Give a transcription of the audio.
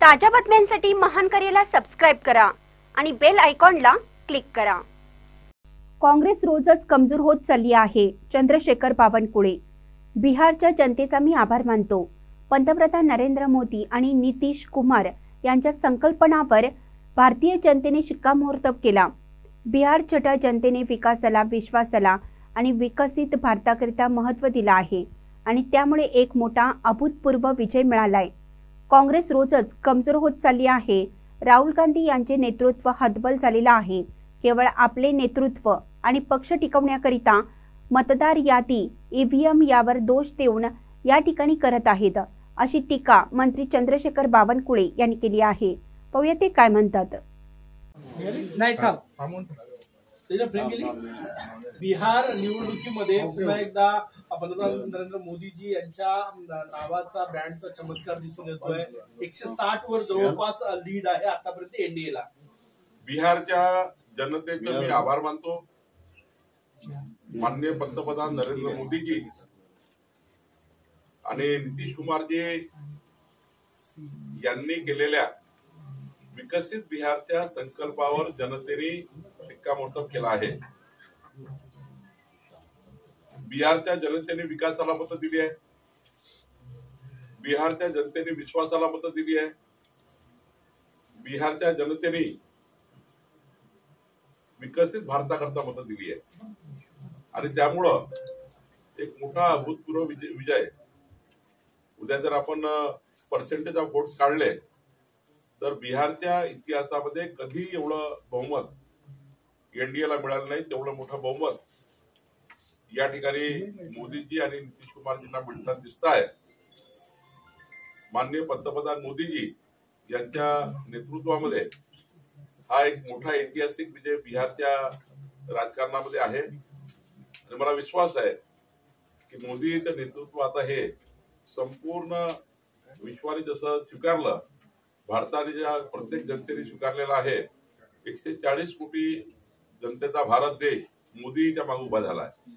ताज्या बातम्यांसाठी महान करेला सबस्क्राइब करा आणि बेल आयकॉनला क्लिक करा। काँग्रेस रोजच कमजोर होत चालली आहे। चंद्रशेखर बावनकुळे। बिहारच्या जनतेचा मी आभार मानतो। पंतप्रधान नरेंद्र मोदी आणि नितीश कुमार यांच्या संकल्पनावर भारतीय जनतेने शिक्कामोर्तब केला। बिहारच्या जनतेने विकासाला, विश्वासाला आणि विकसित भारताकरिता महत्त्व दिला आहे आणि त्यामुळे एक मोठा अभूतपूर्व विजय मिळालाय। काँग्रेस रोजच कमजोर होत चालली आहे। राहुल गांधी यांचे नेतृत्व हतबल झालेले आहे। केवळ आपले नेतृत्व आणि पक्ष टिकवण्याकरिता मतदार यादी, ईव्हीएम यावर दोष देऊन या ठिकाणी करत आहेत, अशी टीका मंत्री चंद्रशेखर बावनकुळे यांनी केली आहे। पाहूया ते काय म्हणतात। बिहार निवडणुकीमध्ये पुन्हा एकदा पंतप्रधान नरेंद्र मोदीजी यांच्या नावाचा बँडचा चमत्कार दिसून येतोय। 160 वर जवळपास लीड आहे आतापर्यंत एनडीएला। बिहारच्या जनतेचे मी आभार मानतो। माननीय पंतप्रधान नरेंद्र मोदीजी आणि नितीश कुमारजी यांनी केलेल्या विकसित बिहारच्या संकल्पावर जनतेने शिक्कामोर्तब केला आहे। बिहारच्या जनतेने विकासाला मत दिली आहे। बिहारच्या जनतेने विश्वासाला मत दिली आहे। बिहारच्या जनतेने विकसित भारताकरता मत दिली आहे आणि त्यामुळं एक मोठा अभूतपूर्व विजय। उद्या जर आपण पर्सेंटेज ऑफ वोट्स काढले तर बिहारच्या इतिहासामध्ये कधी एवढं बहुमत एनडीएला मिळालं नाही। तेवढं मोठं बहुमत या ठिकाणी मोदीजी आणि नितीश कुमारजींना मिळताना दिसत आहे। माननीय पंतप्रधान मोदीजी यांच्या नेतृत्वामध्ये हा एक मोठा ऐतिहासिक विजय बिहारच्या राजकारणामध्ये आहे आणि मला विश्वास आहे की मोदींचं नेतृत्व आता हे संपूर्ण विश्वाने जसं स्वीकारलं, भारताने ज्या प्रत्येक जनतेने स्वीकारलेला आहे, 140 कोटी जनतेचा भारत देश मोदीच्या मागे उभा झाला आहे।